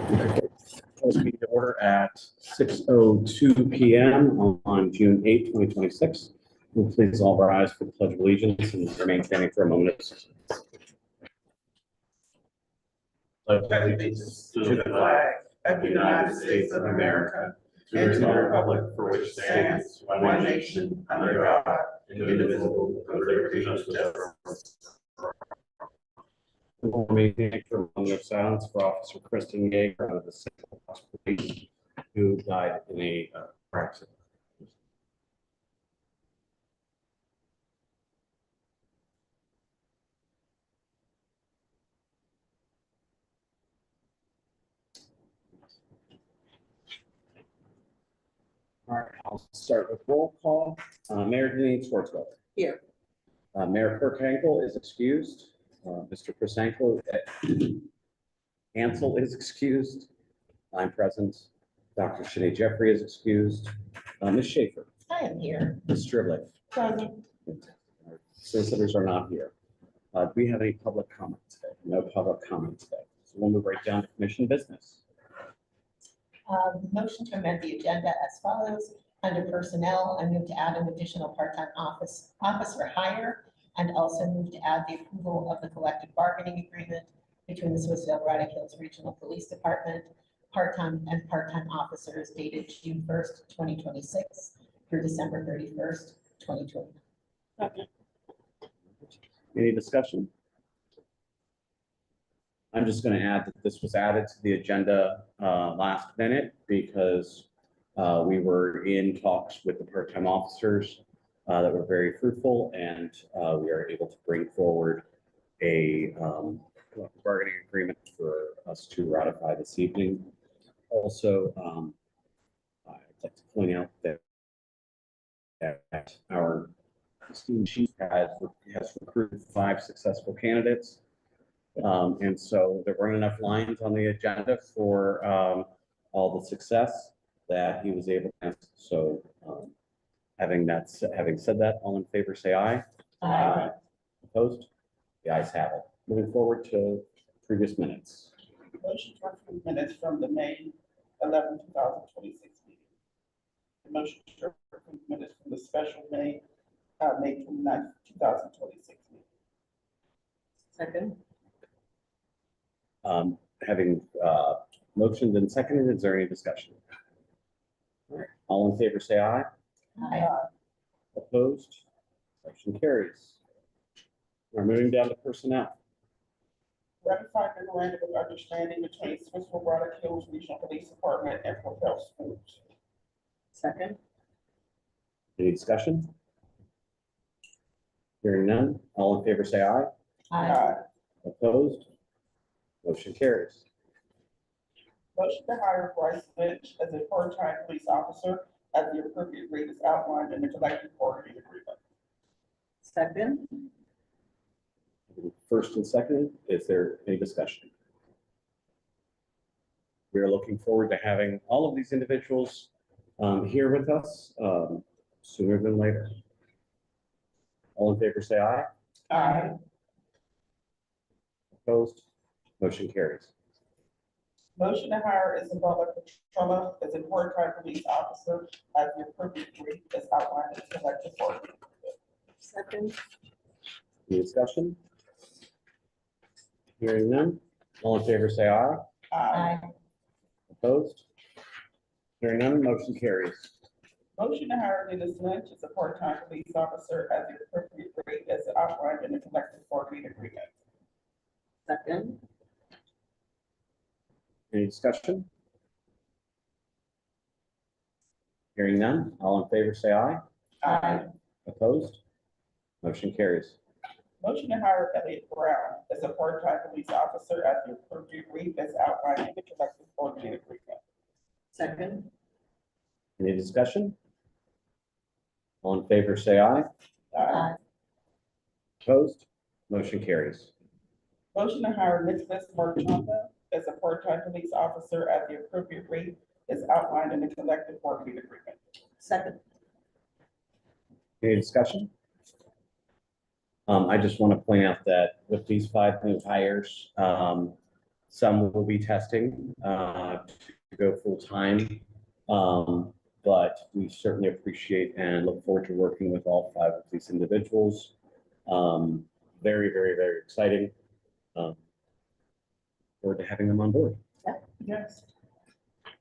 Let's meet to order at 6:02 p.m. on June 8, 2026. We'll please all rise for the Pledge of Allegiance and remain standing for a moment. Pledge allegiance to the flag of the United States of America and to the republic for which stands one nation under God, indivisible, with liberty and justice. We'll maintain for a moment of silence for Officer Kristen Yeager of the Central Police, who died in a car accident. All right, I'll start with roll call. Mayor Denise Schwartzwell. Here. Mayor Kirk Hankel is excused. Mr. Chris Ansel is excused. I'm present. Dr. Sinead Jeffrey is excused. Ms. Schaefer. I am here. Ms. Stribley. Present. Our solicitors are not here. Do we have any public comment today? No public comment today. So we'll move right down to commission business. Motion to amend the agenda as follows. Under personnel, I move to add an additional part-time officer hire, and also move to add the approval of the collective bargaining agreement between the Swissvale Braddock Hills Regional Police Department, part-time officers dated June 1st, 2026 through December 31st, 2020. Any discussion? I'm just going to add that this was added to the agenda last minute because we were in talks with the part-time officers that were very fruitful, and we are able to bring forward a collective bargaining agreement for us to ratify this evening. Also, I'd like to point out that our esteemed chief has recruited 5 successful candidates. And so there weren't enough lines on the agenda for all the success that he was able to. So having said that, all in favor say aye. Aye. Opposed? The ayes have it. Moving forward to previous minutes. Motion to approve minutes from the May 11, 2026 meeting. The motion to approve minutes from the special May 29, 2026 meeting. Second. Having motioned and seconded, is there any discussion? All right. All in favor say aye. Aye. Opposed? Motion carries. We're moving down to personnel. Ratify memorandum of understanding between Swissvale Braddock Hills Regional Police Department and Propel Schools. Second. Any discussion? Hearing none, all in favor say aye. Aye. Opposed? Motion carries. Motion to hire Bryce Lynch as a part-time police officer at the appropriate rate as outlined in the collective bargaining agreement. Second. First and second, is there any discussion? We are looking forward to having all of these individuals here with us sooner than later. All in favor say aye. Aye. Opposed? Motion carries. Motion to hire Isabella Petrella as a part-time police officer at the appropriate rate as outlined in the collective bargaining agreement. Second. Any discussion? Hearing none, all in favor say aye. Aye. Opposed? Hearing none, motion carries. Motion to hire Dennis Lynch as a part-time police officer at the appropriate rate as outlined in the collective bargaining agreement. Second. Any discussion? Hearing none, all in favor say aye. Aye. Opposed? Motion carries. Motion to hire Elliot Brown as a part-time police officer at the appropriate rate as outlined in the collective bargaining agreement. Second. Any discussion? All in favor say aye. Aye. Opposed? Motion carries. Motion to hire Nicholas Marchanda as a part-time police officer at the appropriate rate as outlined in the collective bargaining agreement. Second. Any discussion? I just want to point out that with these 5 new hires, Some will be testing to go full-time. But we certainly appreciate and look forward to working with all 5 of these individuals. Very, very, very exciting. Forward to having them on board. Yes.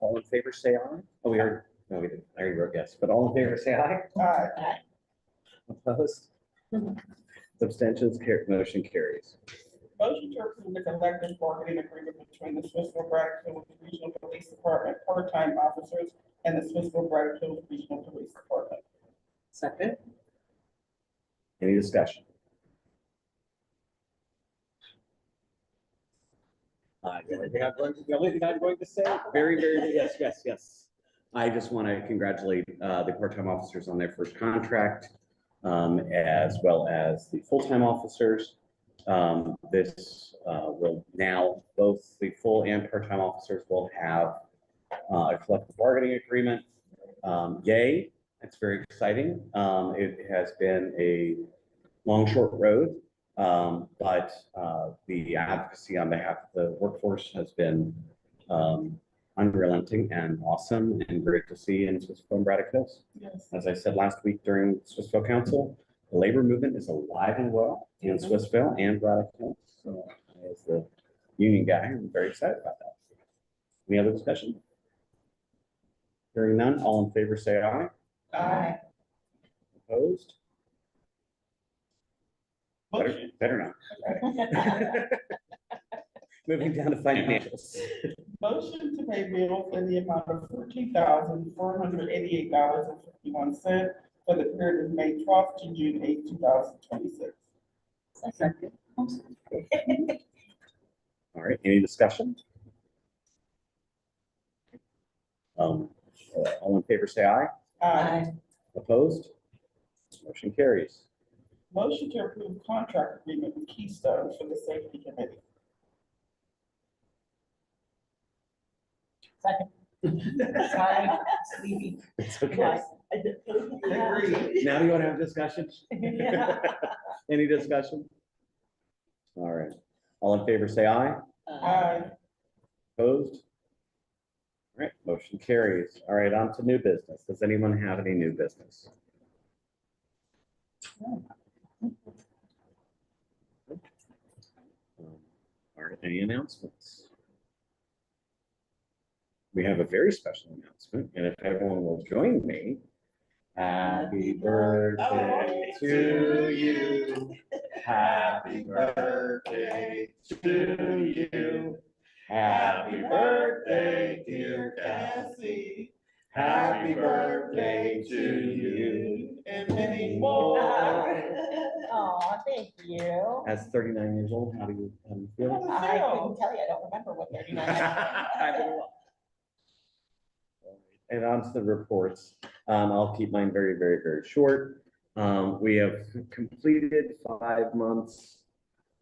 All in favor, say aye. Oh, we already, no, we didn't. I already wrote yes, but all in favor, say aye. Aye. Opposed? Abstentions, motion carries. Motion to approve the collective bargaining agreement between the Swissville Braddock Hills Regional Police Department part-time officers and the Swissville Braddock Hills Regional Police Department. Second. Any discussion? The only thing I'm going to say, very, very, yes, yes, yes. I just want to congratulate the part-time officers on their first contract, as well as the full-time officers. This will now, both the full and part-time officers will have a collective bargaining agreement. Yay, it's very exciting. It has been a long, short road. But the advocacy on behalf of the workforce has been unrelenting and awesome and great to see in Swissville and Braddock Hills. Yes. As I said last week during Swissville Council, the labor movement is alive and well in Swissville and Braddock Hills. So as the union guy, I'm very excited about that. Any other discussion? Hearing none, all in favor say aye. Aye. Opposed? Motion, Better not. Moving down to financials. motion to pay bills in the amount of $14,488.51 for the period of May 12th to June 8th, 2026. Second. All right, any discussion? All in favor say aye. Aye. Opposed? Motion carries. Motion to approve contract agreement with Keystone for the Safety Committee. Second. Sorry, sleepy. It's okay. Now you want to have discussion? Yeah. Any discussion? All right, all in favor say aye. Aye. Opposed? All right, motion carries. All right, on to new business. Does anyone have any new business? All right, any announcements? We have a very special announcement, and if everyone will join me. Happy birthday to you. Happy birthday to you. Happy birthday, dear Cassie. Happy birthday to you and many more. Aw, thank you. As 39 years old, how do you feel? I couldn't tell you, I don't remember what 39 is. And on to the reports. I'll keep mine very, very, very short. We have completed 5 months.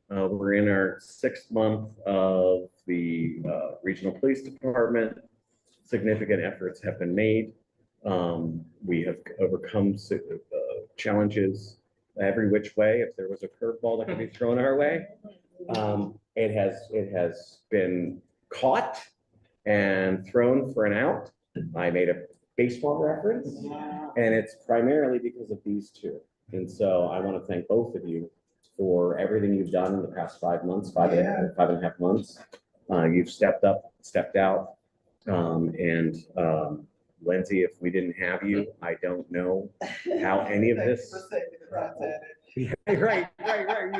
We're in our 6th month of the Regional Police Department. Significant efforts have been made. We have overcome challenges every which way. If there was a curveball that could be thrown our way, it has been caught and thrown for an out. I made a baseball reference, and it's primarily because of these two. And so I want to thank both of you for everything you've done in the past 5 months, five and a half months. You've stepped up, stepped out. Lindsay, if we didn't have you, I don't know how any of this. Right. You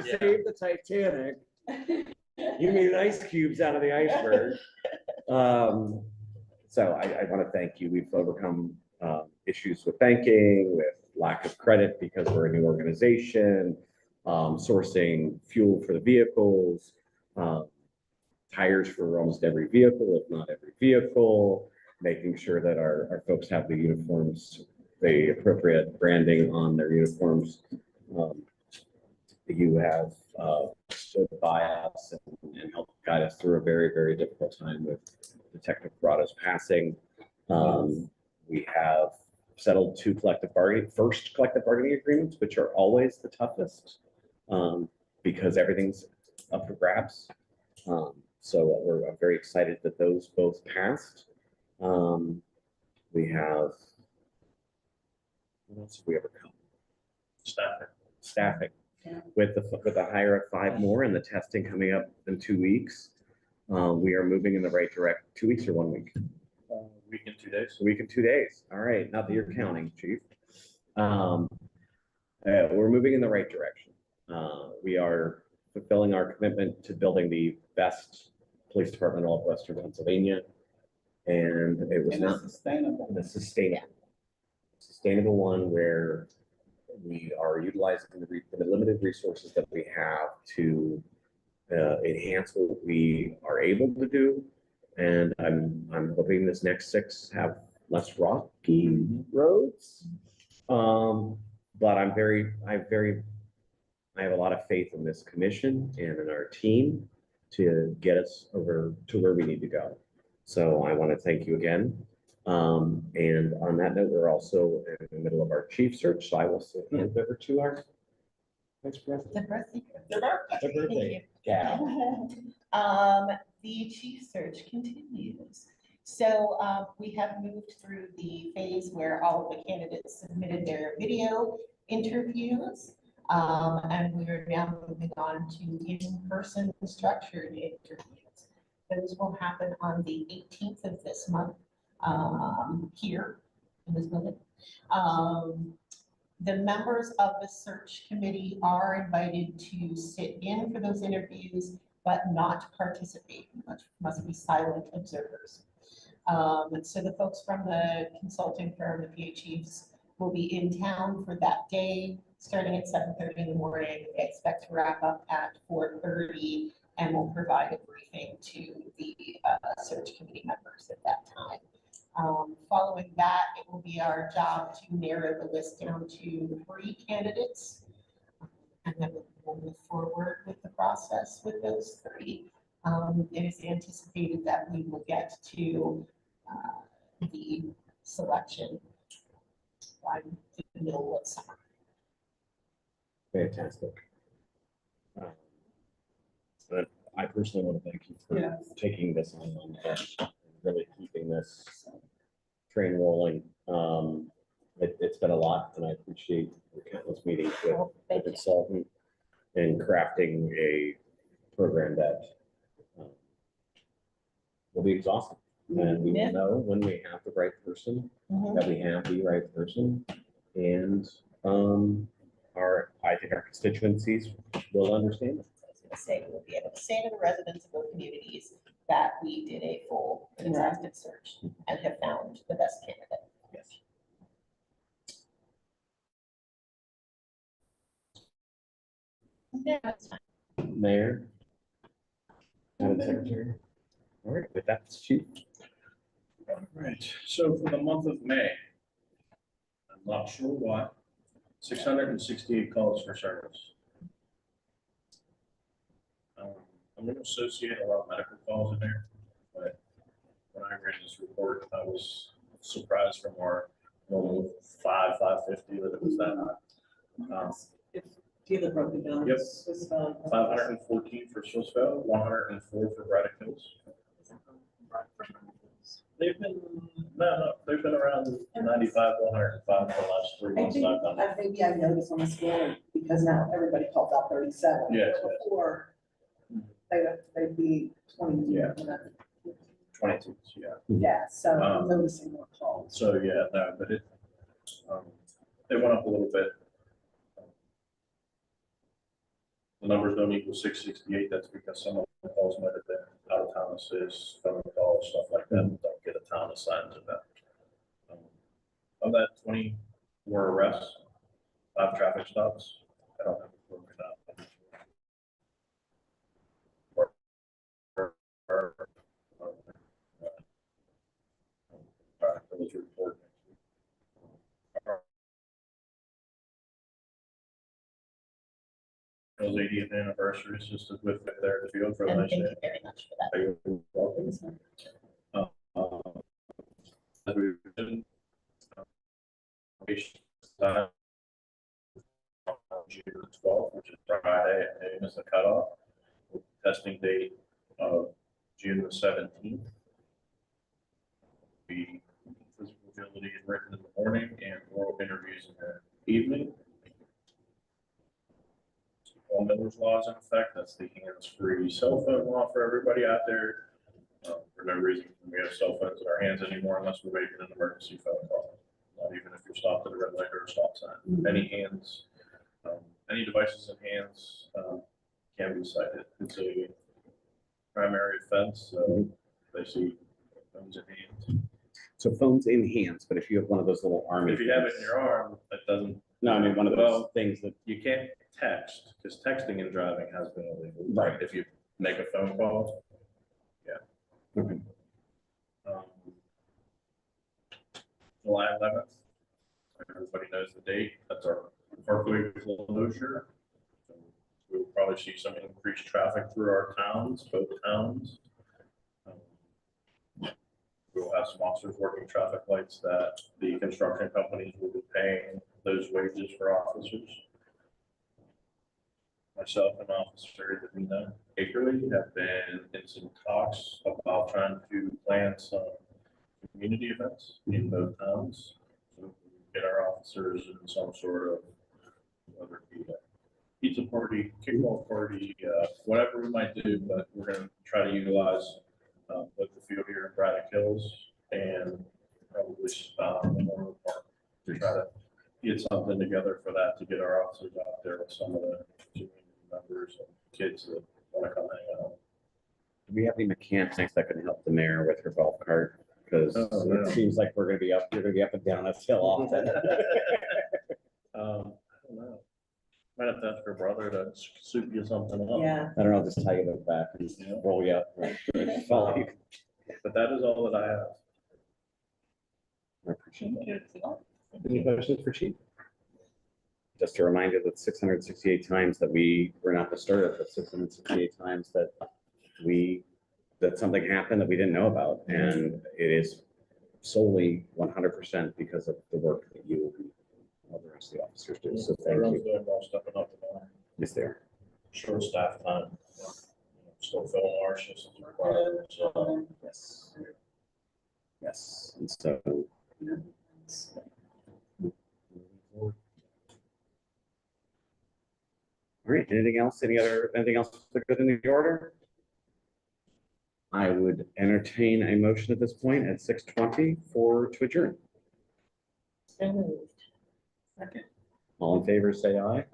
saved the Titanic. You made ice cubes out of the iceberg. So I want to thank you. We've overcome issues with banking, with lack of credit because we're a new organization, sourcing fuel for the vehicles, tires for almost every vehicle, if not every vehicle, making sure that our folks have the uniforms, the appropriate branding on their uniforms. You have stood by us and helped guide us through a very, very difficult time with Detective Corrado's passing. We have settled 2 first collective bargaining agreements, which are always the toughest because everything's up for grabs. So I'm very excited that those both passed. We have, what else have we overcome? Staffing. Yeah. With the hire of 5 more and the testing coming up in 2 weeks, we are moving in the right direction. 2 weeks or 1 week? Week and 2 days. A week and 2 days. All right, not that you're counting, Chief. We're moving in the right direction. We are fulfilling our commitment to building the best police department in all of Western Pennsylvania. And it was not sustainable one where we are utilizing the limited resources that we have to enhance what we are able to do. And I'm hoping this next 6 have less rocky roads. But I have a lot of faith in this commission and in our team to get us over to where we need to go. So I want to thank you again. And on that note, we're also in the middle of our chief search. So I will hand it over to our vice president. The birthday. Yeah. The chief search continues. So we have moved through the phase where all of the candidates submitted their video interviews. And we are now moving on to in-person structured interviews. Those will happen on the 18th of this month here in this building. The members of the search committee are invited to sit in for those interviews, but not participate, must be silent observers. So the folks from the consulting firm, the PA Chiefs, will be in town for that day, starting at 7:30 in the morning. They expect to wrap up at 4:30, and we'll provide a briefing to the search committee members at that time. Following that, it will be our job to narrow the list down to 3 candidates. And then we'll move forward with the process with those 3. It is anticipated that we will get to the selection by the middle of summer. Fantastic. But I personally want to thank you for taking this on and really keeping this train rolling. It's been a lot, and I appreciate the countless meetings with the consultant and crafting a program that will be exhausting. And we will know when we have the right person, that we have the right person, and I think our constituencies will understand it. I was going to say, we'll be able to say to the residents of those communities that we did a full and exhaustive search and have found the best candidate. Yes. Yeah, that's fine. Mayor, Madam Secretary. All right, with that, Chief. All right, so for the month of May, I'm not sure why, 668 calls for service. I'm going to associate a lot of medical calls in there, but when I ran this report, I was surprised from our normal 550 that it was that high. Do you have the broken down? Yep. 514 for Swissvale, 104 for Braddock Hills. They've been, they've been around 95, 105 for the last 3 months. Maybe I noticed on the scale because now everybody calls out 37. Yeah. Before they'd be 20. Yeah. 22, yeah. Yeah, so I'm noticing more calls. So, yeah, no, but it went up a little bit. The numbers don't equal 668. That's because some of the calls might have been out of town assists, phone calls, stuff like that. Don't get a town assigned to that. Of that, 20 were arrests, 5 traffic stops. I don't have it broken up. Village report. Bill's 80th anniversary assisted with their field for the And nice thank day. you very much for that. You're welcome. As we've been, June 12th, which is Friday, and is the cutoff. Testing date of June the 17th. Be physical agility and written in the morning and oral interviews in the evening. All Miller's law is in effect. That's the hands-free cell phone law for everybody out there. For no reason we have cell phones in our hands anymore unless we're making an emergency phone call. Not even if you're stopped at a red light or a stop sign. Any hands, any devices in hands can be cited. It's a primary offense, so they see phones in hands. So phones in hands, but if you have one of those little army. If you have it in things- your arm, that doesn't. No, I mean, one of those things that, You can't text, because texting and driving has been illegal. Right. If you make a phone call. okay. July 11th. Everybody knows the date. That's our parkway closure. So we'll probably see some increased traffic through our towns, both towns. We'll have some officers working traffic lights that the construction companies will be paying those wages for officers. Myself and Officer Davina Akerley have been in some talks about trying to plan some community events in both towns. So we can get our officers in some sort of, whether it be a pizza party, kickball party, whatever we might do, but we're gonna try to utilize both the field here in Braddock Hills and probably Memorial Park to try to get something together for that, to get our officers out there with some of the community members and kids that want to come hang out. Do we have any mechanics that can help the mayor with her golf cart? Because Oh, yeah. it seems like you're gonna be up and down that hill often. I don't know. Might have to ask her brother to soup you something up. Yeah, I don't know, just tie you to the back and Yeah. roll you up. Follow you. But that is all that I have. I appreciate that. Any questions for Chief? Just a reminder that 668 times that we were not disturbed, but 668 times that something happened that we didn't know about. And it is solely 100% because of the work that you and all the rest of the officers do. So thank Everyone's you. doing well, stepping up and Yes, there. short staff time. Still filling our shifts as required. So Yes. Yes. And so. All right, anything else? Anything else to go in the order? I would entertain a motion at this point at 6:20 to adjourn. So moved. All in favor, say aye.